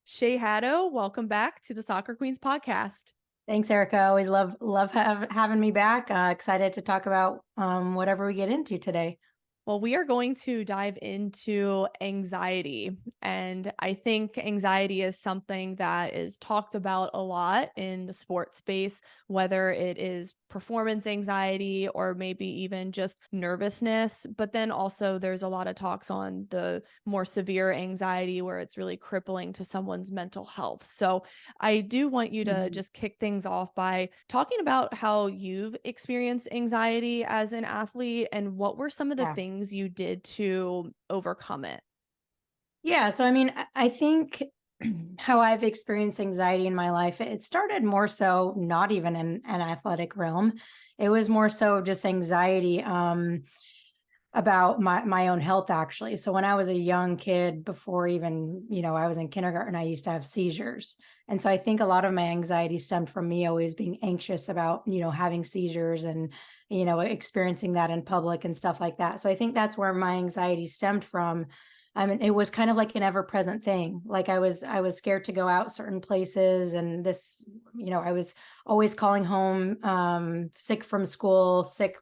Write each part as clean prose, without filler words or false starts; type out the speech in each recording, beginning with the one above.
Shay Haddo, welcome back to the Soccer Queens podcast. Thanks, Erica. Always love having me back. Excited to talk about whatever we get into today. Well, we are going to dive into anxiety. And I think anxiety is something that is talked about a lot in the sports space, whether it is performance anxiety or maybe even just nervousness. But then also, there's a lot of talks on the more severe anxiety where it's really crippling to someone's mental health. So I do want you to Mhm. just kick things off by talking about how you've experienced anxiety as an athlete and what were some of the Yeah. things you did to overcome it. Yeah. So, I mean, I think how I've experienced anxiety in my life, it started more so not even in an athletic realm. It was more so just anxiety. About my own health, actually. So when I was a young kid, before even, I was in kindergarten, I used to have seizures. And so I think a lot of my anxiety stemmed from me always being anxious about, having seizures and, experiencing that in public and stuff like that. So I think that's where my anxiety stemmed from. I mean, it was kind of like an ever-present thing. Like I was scared to go out certain places, and this, I was always calling home sick from school, sick,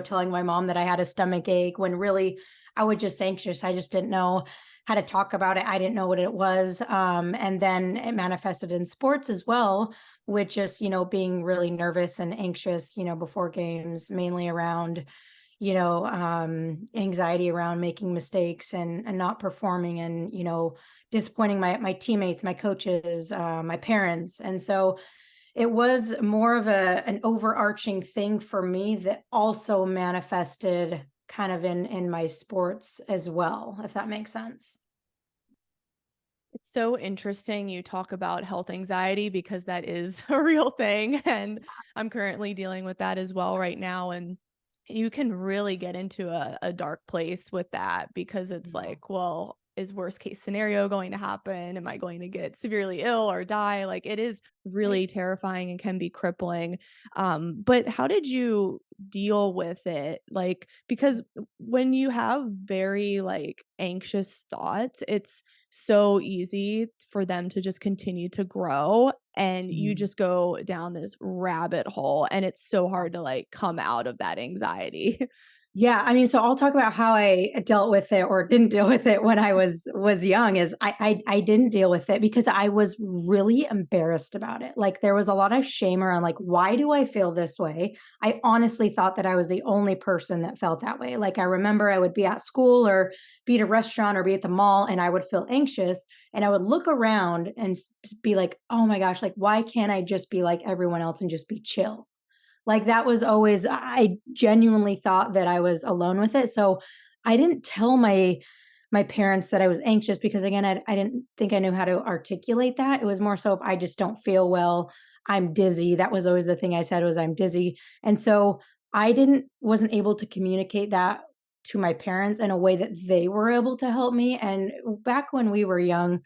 telling my mom that I had a stomach ache when really I was just anxious. I just didn't know how to talk about it. I didn't know what it was. And then it manifested in sports as well, with just, being really nervous and anxious, before games, mainly around, anxiety around making mistakes and not performing and, disappointing my teammates, my coaches, my parents. And so it was more of an overarching thing for me that also manifested kind of in my sports as well, if that makes sense. It's so interesting you talk about health anxiety because that is a real thing. And I'm currently dealing with that as well right now. And you can really get into a dark place with that because it's Yeah. like, well, is worst case scenario going to happen? Am I going to get severely ill or die? Like it is Right. really terrifying and can be crippling. But how did you deal with it? Like, because when you have very like anxious thoughts, it's so easy for them to just continue to grow and you Mhm. just go down this rabbit hole and it's so hard to like come out of that anxiety. Yeah, I mean, so I'll talk about how I dealt with it or didn't deal with it when I was young. Is I didn't deal with it because I was really embarrassed about it. Like there was a lot of shame around like, why do I feel this way? I honestly thought that I was the only person that felt that way. Like I remember I would be at school or be at a restaurant or be at the mall and I would feel anxious and I would look around and be like, oh my gosh, like why can't I just be like everyone else and just be chill? Like that was always, I genuinely thought that I was alone with it. So I didn't tell my parents that I was anxious because again, I didn't think I knew how to articulate that. It was more so if I just don't feel well, I'm dizzy. That was always the thing I said was I'm dizzy. And so I didn't wasn't able to communicate that to my parents in a way that they were able to help me. And back when we were young,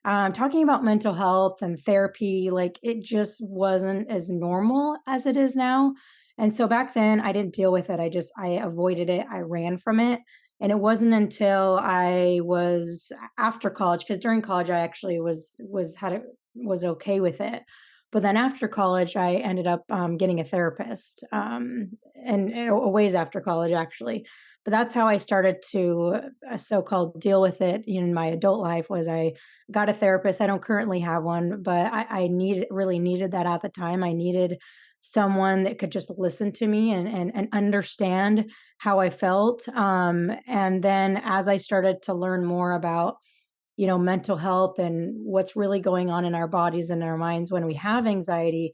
talking about mental health and therapy, like it just wasn't as normal as it is now. And so back then I didn't deal with it. I avoided it. I ran from it. And it wasn't until I was after college, because during college I actually was okay with it. But then after college, I ended up getting a therapist, and a ways after college actually. But that's how I started to so-called deal with it in my adult life. Was I got a therapist. I don't currently have one, but I really needed that at the time. I needed someone that could just listen to me and understand how I felt. And then as I started to learn more about, mental health and what's really going on in our bodies and our minds when we have anxiety,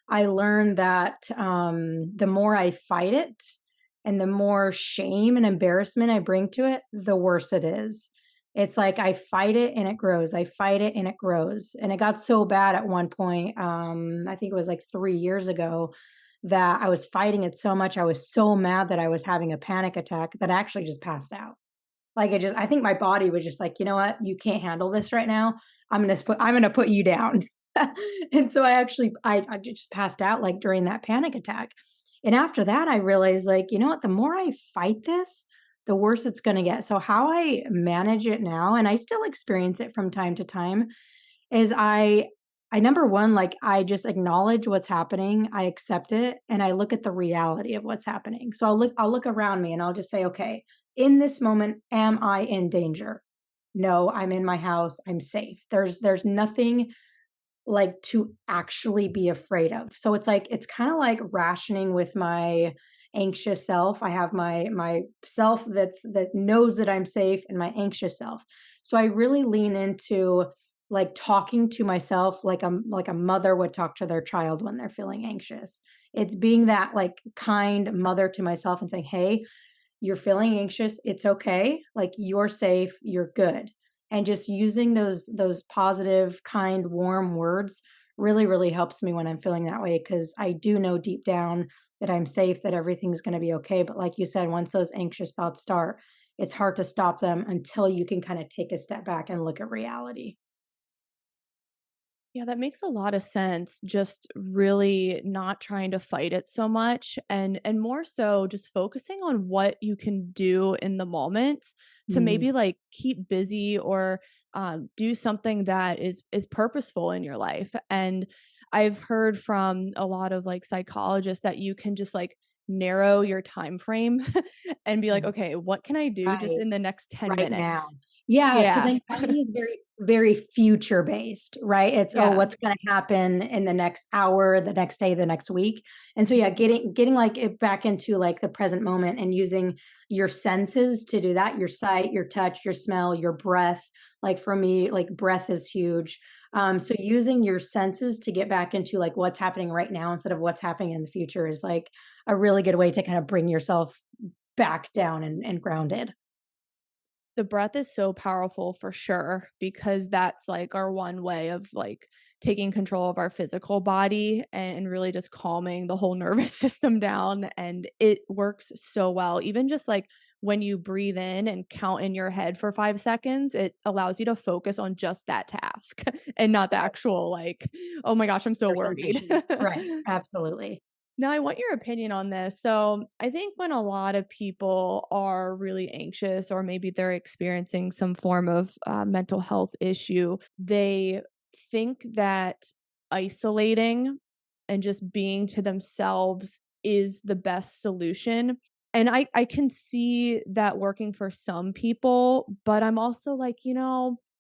I learned that the more I fight it and the more shame and embarrassment I bring to it, the worse it is. It's like I fight it and it grows. I fight it and it grows. And it got so bad at one point, I think it was like 3 years ago, that I was fighting it so much. I was so mad that I was having a panic attack that I actually just passed out. Like I think my body was just like, you know what, you can't handle this right now. I'm gonna put you down. And so I just passed out like during that panic attack. And after that, I realized like, you know what, the more I fight this, the worse it's gonna get. So how I manage it now, and I still experience it from time to time, is I number one, like, I just acknowledge what's happening, I accept it, and I look at the reality of what's happening. So I'll look around me and I'll just say, "Okay, in this moment, am I in danger? No, I'm in my house, I'm safe. There's nothing like to actually be afraid of." So it's like it's kind of like rationing with my anxious self. I have my self that knows that I'm safe and my anxious self. So I really lean into like talking to myself like a mother would talk to their child when they're feeling anxious. It's being that like kind mother to myself and saying, "Hey, you're feeling anxious, it's okay. Like you're safe, you're good." And just using those positive, kind, warm words really, really helps me when I'm feeling that way because I do know deep down that I'm safe, that everything's going to be okay. But like you said, once those anxious thoughts start, it's hard to stop them until you can kind of take a step back and look at reality. Yeah, that makes a lot of sense. Just really not trying to fight it so much and more so just focusing on what you can do in the moment to Mm, maybe like keep busy or do something that is purposeful in your life. And I've heard from a lot of like psychologists that you can just like narrow your time frame and be like, okay, what can I do just right. in the next 10 Right now. minutes? Yeah, because Yeah. anxiety is very, very future based, right? It's, "Oh, Yeah. what's gonna happen in the next hour, the next day, the next week?" And so, yeah, getting, like, it back into, like, the present moment and using your senses to do that, your sight, your touch, your smell, your breath. Like, for me, like, breath is huge. So using your senses to get back into, like, what's happening right now instead of what's happening in the future is, like, a really good way to kind of bring yourself back down and grounded. The breath is so powerful for sure because that's like our one way of like taking control of our physical body and really just calming the whole nervous system down. And it works so well. Even just like when you breathe in and count in your head for 5 seconds, it allows you to focus on just that task and not the actual, like, oh my gosh, I'm so Your worried. sensations. Right, absolutely. Now, I want your opinion on this. So, I think when a lot of people are really anxious, or maybe they're experiencing some form of mental health issue, they think that isolating and just being to themselves is the best solution. And I can see that working for some people, but I'm also like,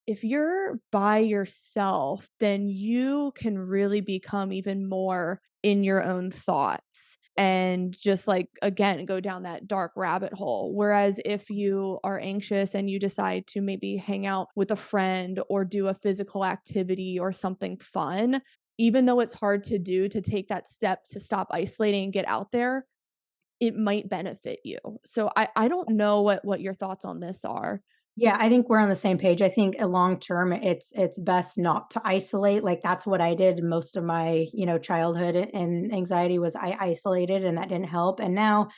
if you're by yourself, then you can really become even more in your own thoughts and just like again go down that dark rabbit hole. Whereas if you are anxious and you decide to maybe hang out with a friend or do a physical activity or something fun, even though it's hard to do, to take that step to stop isolating and get out there, it might benefit you. So I don't know what your thoughts on this are. Yeah, I think we're on the same page. I think, long term, it's best not to isolate. Like, that's what I did most of my, childhood and anxiety was I isolated, and that didn't help. And now,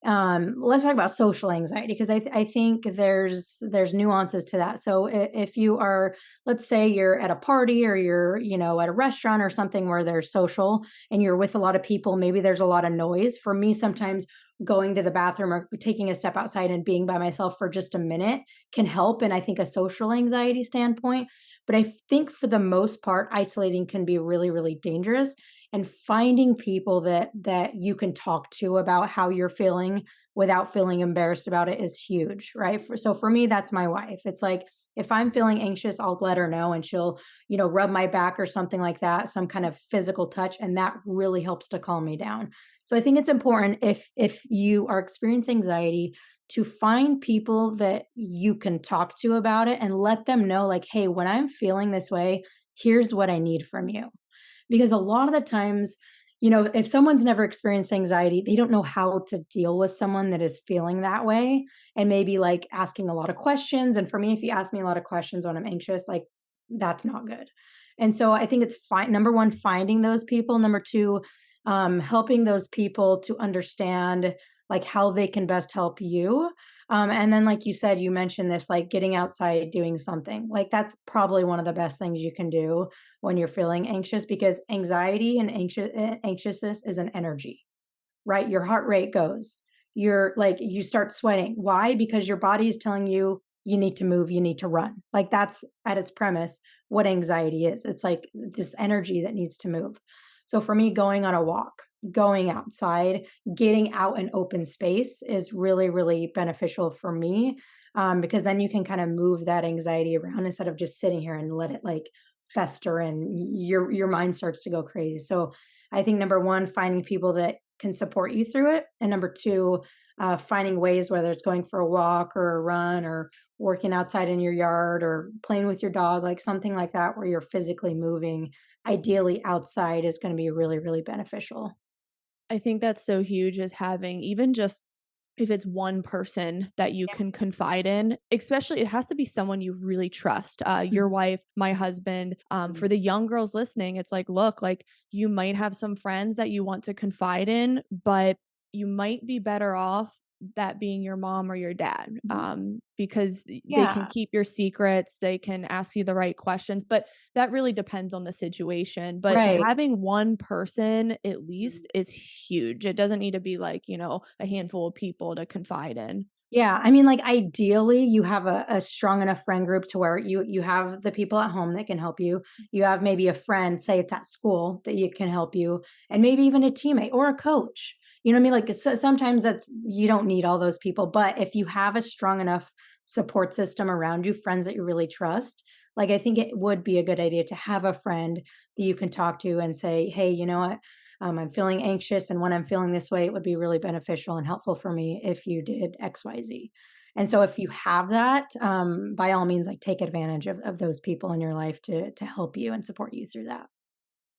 let's talk about social anxiety because I think there's nuances to that. So if you are, let's say you're at a party or you're at a restaurant or something where there's social and you're with a lot of people, maybe there's a lot of noise. For me, sometimes going to the bathroom or taking a step outside and being by myself for just a minute can help. And I think a social anxiety standpoint, but I think for the most part, isolating can be really, really dangerous, and finding people that you can talk to about how you're feeling without feeling embarrassed about it is huge, right? So for me, that's my wife. It's like if I'm feeling anxious, I'll let her know and she'll, rub my back or something like that, some kind of physical touch, and that really helps to calm me down. So I think it's important if you are experiencing anxiety to find people that you can talk to about it and let them know like, "Hey, when I'm feeling this way, here's what I need from you." Because a lot of the times, if someone's never experienced anxiety, they don't know how to deal with someone that is feeling that way and maybe like asking a lot of questions. And for me, if you ask me a lot of questions when I'm anxious, like that's not good. And so I think it's fine. Number one, finding those people. Number two, helping those people to understand like how they can best help you. And then, like you said, you mentioned this, like getting outside, doing something like that's probably one of the best things you can do when you're feeling anxious because anxiety and anxiousness is an energy, right? Your heart rate goes. You're like you start sweating. Why? Because your body is telling you you need to move, you need to run. Like that's at its premise what anxiety is. It's like this energy that needs to move. So for me, going on a walk, going outside, getting out in open space is really, really beneficial for me, because then you can kind of move that anxiety around instead of just sitting here and let it like fester and your mind starts to go crazy. So I think number one, finding people that can support you through it, and number two, finding ways, whether it's going for a walk or a run or working outside in your yard or playing with your dog, like something like that where you're physically moving, ideally outside, is going to be really, really beneficial. I think that's so huge is having even just if it's one person that you can confide in, especially it has to be someone you really trust, your wife, my husband. Mhm. For the young girls listening, it's like, look, like you might have some friends that you want to confide in, but you might be better off that being your mom or your dad, Mhm. because they can Yeah, keep your secrets, they can ask you the right questions, but that really depends on the situation. But right. having one person at least is huge. It doesn't need to be like, a handful of people to confide in. Yeah, I mean, like, ideally, you have a strong enough friend group to where you have the people at home that can help you. You have maybe a friend, say it's at school, that you can help you, and maybe even a teammate or a coach. You know what I mean? Like, sometimes that's you don't need all those people, but if you have a strong enough support system around you, friends that you really trust, like, I think it would be a good idea to have a friend that you can talk to and say, "Hey, you know what? I'm feeling anxious, and when I'm feeling this way, it would be really beneficial and helpful for me if you did XYZ." And so, if you have that, by all means, like take advantage of those people in your life to help you and support you through that.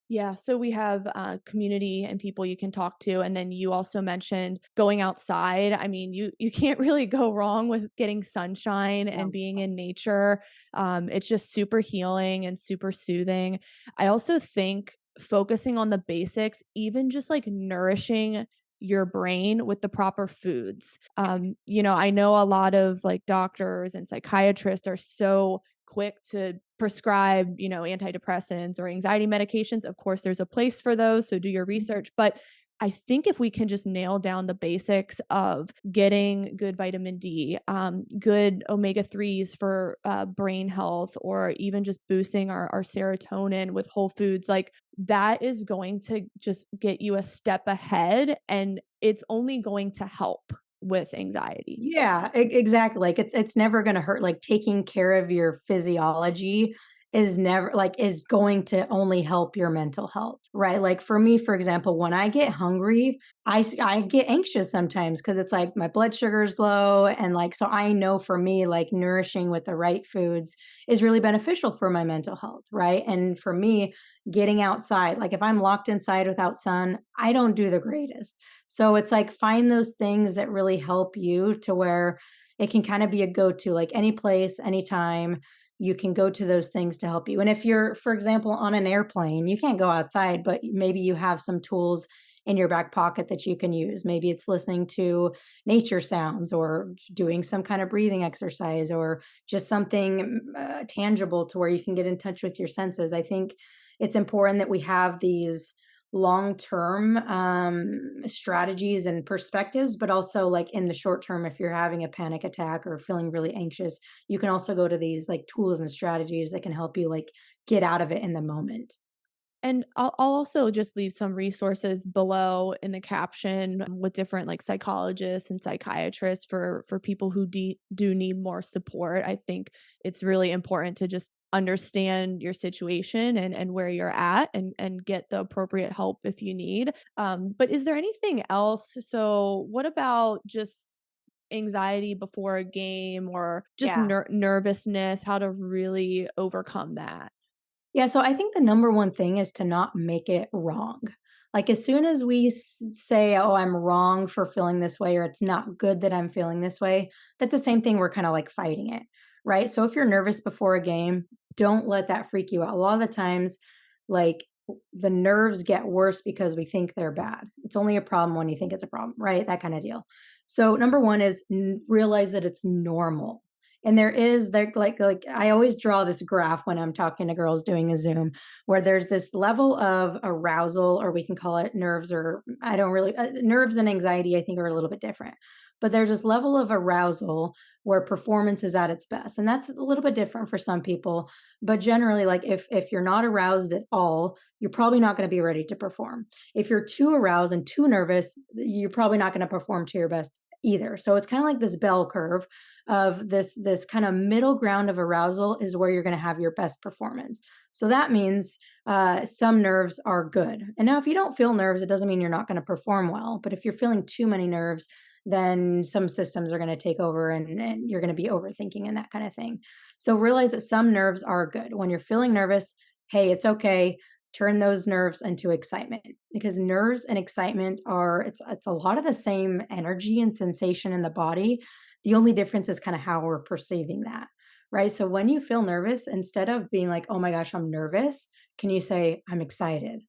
Yeah, so we have community and people you can talk to, and then you also mentioned going outside. I mean, you can't really go wrong with getting sunshine and No. being in nature. It's just super healing and super soothing. I also think focusing on the basics, even just like nourishing your brain with the proper foods. I know a lot of like doctors and psychiatrists are so quick to prescribe, antidepressants or anxiety medications. Of course, there's a place for those, so do your research. But I think if we can just nail down the basics of getting good vitamin D, good omega 3s for brain health, or even just boosting our serotonin with whole foods, like that is going to just get you a step ahead and it's only going to help with anxiety. Yeah, exactly. Like it's never going to hurt. Like taking care of your physiology is never like is going to only help your mental health, right? Like for me, for example, when I get hungry, I get anxious sometimes because it's like my blood sugar is low, and like so I know for me like nourishing with the right foods is really beneficial for my mental health, right? And for me, getting outside, like if I'm locked inside without sun, I don't do the greatest. So it's like find those things that really help you to where it can kind of be a go-to, like any place, anytime you can go to those things to help you. And if you're, for example, on an airplane, you can't go outside, but maybe you have some tools in your back pocket that you can use. Maybe it's listening to nature sounds or doing some kind of breathing exercise or just something tangible to where you can get in touch with your senses. I think it's important that we have these long-term strategies and perspectives, but also like in the short term, if you're having a panic attack or feeling really anxious, you can also go to these like tools and strategies that can help you like get out of it in the moment. And I'll also just leave some resources below in the caption with different like psychologists and psychiatrists for people who do need more support. I think it's really important to just understand your situation and where you're at and get the appropriate help if you need. But is there anything else? So what about just anxiety before a game or just Yeah. nervousness, how to really overcome that? Yeah, so I think the number one thing is to not make it wrong. Like as soon as we say, "Oh, I'm wrong for feeling this way," or "It's not good that I'm feeling this way," that's the same thing. We're kind of like fighting it, right? So if you're nervous before a game, don't let that freak you out. A lot of the times, like the nerves get worse because we think they're bad. It's only a problem when you think it's a problem, right? That kind of deal. So number one is realize that it's normal, and there like I always draw this graph when I'm talking to girls doing a Zoom where there's this level of arousal, or we can call it nerves, or I don't really nerves and anxiety I think are a little bit different. but there's this level of arousal where performance is at its best. And that's a little bit different for some people. But generally, like if you're not aroused at all, you're probably not going to be ready to perform. If you're too aroused and too nervous, you're probably not going to perform to your best either. So it's kind of like this bell curve of this kind of middle ground of arousal is where you're going to have your best performance. So that means some nerves are good. And now, if you don't feel nerves, it doesn't mean you're not going to perform well. But if you're feeling too many nerves, then some systems are going to take over and you're going to be overthinking and that kind of thing. So realize that some nerves are good. When you're feeling nervous, hey, it's okay. Turn those nerves into excitement, because nerves and excitement are it's a lot of the same energy and sensation in the body. The only difference is kind of how we're perceiving that. Right. So when you feel nervous, instead of being like, oh my gosh, I'm nervous, can you say, I'm excited?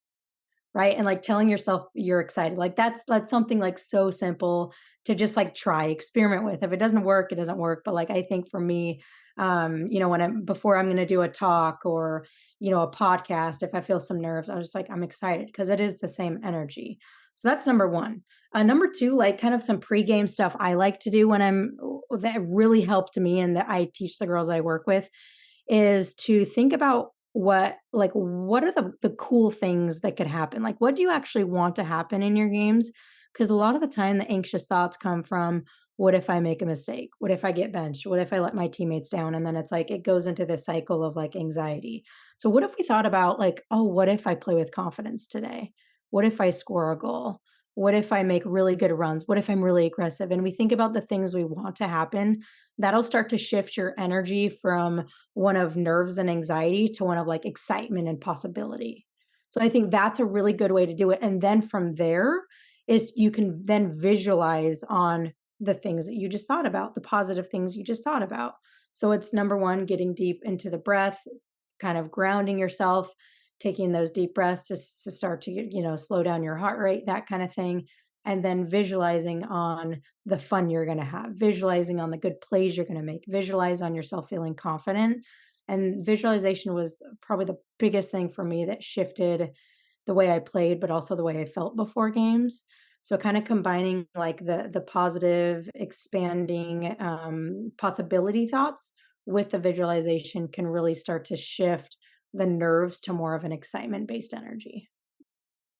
Right? And like telling yourself you're excited. Like that's something like so simple to just like try, experiment with. If it doesn't work, it doesn't work. But like I think for me, when I'm before I'm gonna do a talk or a podcast, if I feel some nerves, I'm just like, I'm excited because it is the same energy. So that's number one. Number two, like kind of some pregame stuff I like to do when that really helped me and that I teach the girls I work with is to think about what are the cool things that could happen? Like what do you actually want to happen in your games? Because a lot of the time the anxious thoughts come from what if I make a mistake? What if I get benched? What if I let my teammates down? And then it's like it goes into this cycle of like anxiety. So what if we thought about like, oh, what if I play with confidence today? What if I score a goal? What if I make really good runs? What if I'm really aggressive? And we think about the things we want to happen. That'll start to shift your energy from one of nerves and anxiety to one of like excitement and possibility. So I think that's a really good way to do it. And then from there is you can then visualize on the things that you just thought about, the positive things you just thought about. So it's number one, getting deep into the breath, kind of grounding yourself, taking those deep breaths to start to, slow down your heart rate, that kind of thing. And then visualizing on the fun you're going to have, visualizing on the good plays you're going to make, visualize on yourself feeling confident. And visualization was probably the biggest thing for me that shifted the way I played, but also the way I felt before games. So kind of combining like the positive, expanding possibility thoughts with the visualization can really start to shift the nerves to more of an excitement based energy.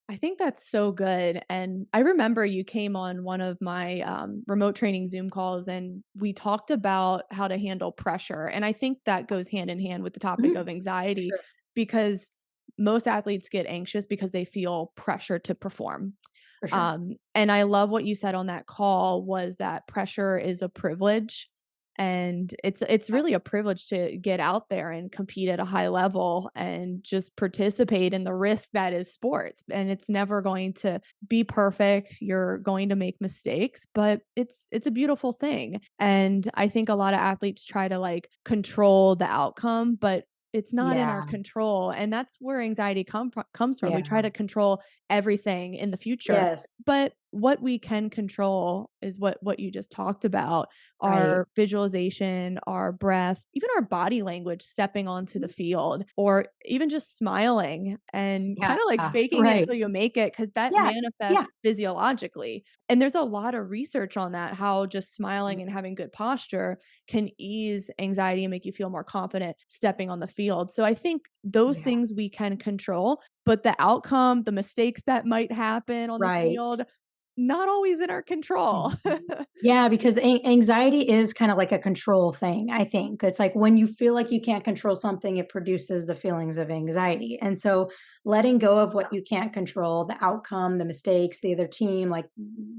I think that's so good, and I remember you came on one of my, remote training Zoom calls, and we talked about how to handle pressure, and I think that goes hand in hand with the topic Mhm. of For anxiety, sure. because most athletes get anxious because they feel pressure to perform. For sure. And I love what you said on that call was that pressure is a privilege, and it's really a privilege to get out there and compete at a high level and just participate in the risk that is sports. And it's never going to be perfect. You're going to make mistakes, but it's a beautiful thing. And I think a lot of athletes try to like control the outcome, but it's not in Yeah. our control, and that's where anxiety comes from. We try Yeah. to control everything in the future, Yes. but what we can control is what you just talked about, Right. our visualization, our breath, even our body language stepping onto the field, or even just smiling and Yeah. kind of like faking it Right. till you make it, because that Yeah. Yeah. manifests physiologically. And there's a lot of research on that, how just smiling and having good posture can ease anxiety and make you feel more confident stepping on the field. So I think those Yeah. things we can control, but the outcome, the mistakes that might happen on the Right. field, not always in our control. Mhm. Yeah, because anxiety is kind of like a control thing, I think. It's like when you feel like you can't control something, it produces the feelings of anxiety. And so letting go of what you can't control, the outcome, the mistakes, the other team, like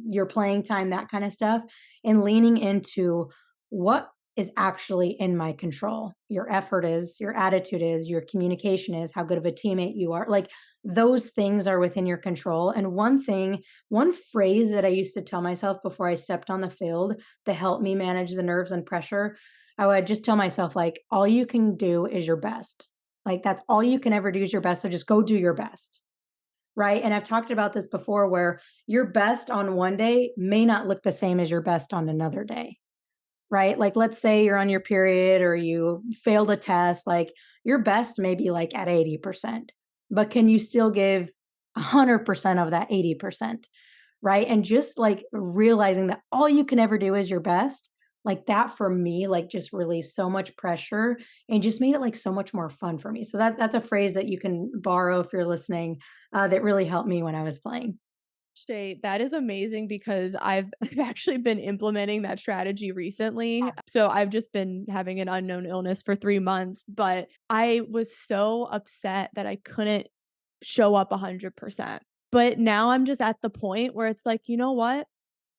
your playing time, that kind of stuff, and leaning into what is actually in my control. Your effort is, your attitude is, your communication is, how good of a teammate you are. Like those things are within your control. And one phrase that I used to tell myself before I stepped on the field to help me manage the nerves and pressure, I would just tell myself, like, all you can do is your best. Like, that's all you can ever do is your best. So just go do your best. Right. And I've talked about this before where your best on one day may not look the same as your best on another day. Right. Like, let's say you're on your period or you failed a test, like, your best may be like at 80%, but can you still give 100% of that 80%? right? And just like realizing that all you can ever do is your best, like that for me, like just released so much pressure and just made it like so much more fun for me. So that's a phrase that you can borrow if you're listening, that really helped me when I was playing. Shay, that is amazing because I've actually been implementing that strategy recently. So I've just been having an unknown illness for 3 months, but I was so upset that I couldn't show up 100%. But now I'm just at the point where it's like, "You know what?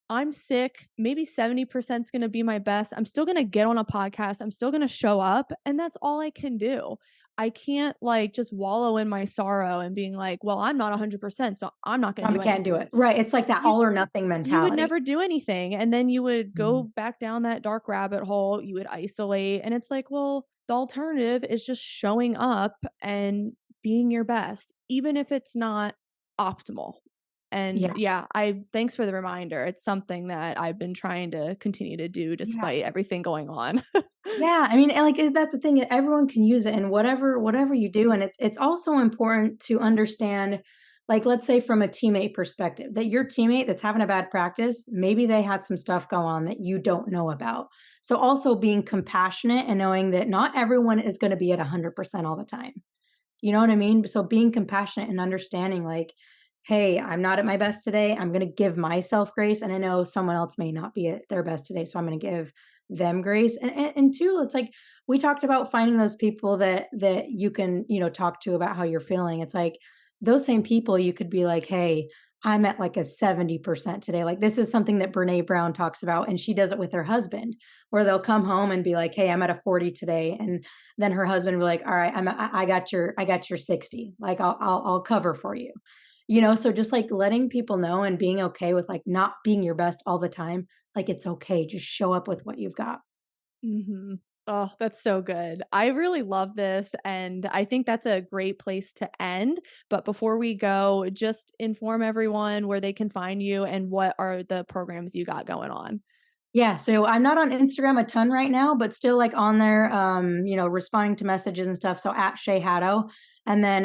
I'm sick. Maybe 70% is gonna be my best. I'm still gonna get on a podcast. I'm still gonna show up, and that's all I can do. I can't, like, just wallow in my sorrow and being like, "Well, I'm not 100%, so I'm not gonna do Can't do anything." it. Right. It's like that You all or nothing you would mentality. never do anything, and then you would go Mhm. back down that dark rabbit hole, you would isolate, and it's like, well, the alternative is just showing up and being your best, even if it's not optimal. And Yeah. yeah, I thanks for the reminder. It's something that I've been trying to continue to do Yeah. despite everything going on. Yeah, I mean, and, like, that's the thing, everyone can use it in whatever you do, and it's also important to understand, like, let's say from a teammate perspective, that your teammate that's having a bad practice, maybe they had some stuff go on that you don't know about. So, also being compassionate and knowing that not everyone is gonna be at 100% all the time. You know what I mean? So being compassionate and understanding like, "Hey, I'm not at my best today. I'm gonna give myself grace, and I know someone else may not be at their best today, so I'm gonna give them grace." And 2, it's like we talked about finding those people that you can, talk to about how you're feeling. It's like those same people you could be like, "Hey, I'm at like a 70% today." Like this is something that Brené Brown talks about, and she does it with her husband, where they'll come home and be like, "Hey, I'm at a 40 today." And then her husband will be like, "All right, I got your 60. Like I'll cover for you." So just like letting people know and being okay with like not being your best all the time, like it's okay. Just show up with what you've got. Mhm. Oh, that's so good. I really love this, and I think that's a great place to end. But before we go, just inform everyone where they can find you and what are the programs you got going on. Yeah, so I'm not on Instagram a ton right now, but still like on there, responding to messages and stuff. So at Shay Haddo. And then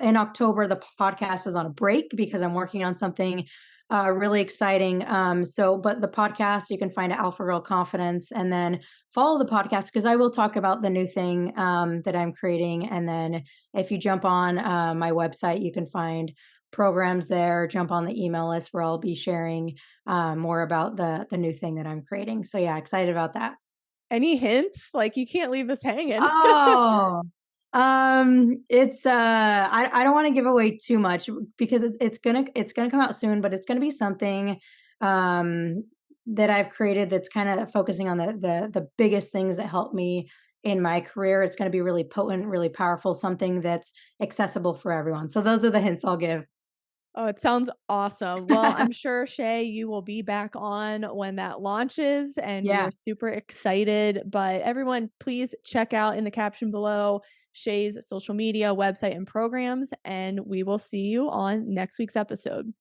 in October, the podcast is on a break because I'm working on something really exciting. But the podcast you can find at Alpha Girl Confidence, and then follow the podcast because I will talk about the new thing that I'm creating. And then if you jump on my website, you can find programs there. Jump on the email list where I'll be sharing more about the new thing that I'm creating. So yeah, excited about that. Any hints? Like, you can't leave us hanging. Oh, it's I don't want to give away too much because it's gonna come out soon, but it's gonna be something um that I've created that's kind of focusing on the biggest things that help me in my career. It's gonna be really potent, really powerful, something that's accessible for everyone. So those are the hints I'll give. Oh, it sounds awesome. Well, I'm sure, Shay, you will be back on when that launches, and we Yeah. are super excited. But everyone, please check out in the caption below Shay's social media, website, and programs, and we will see you on next week's episode.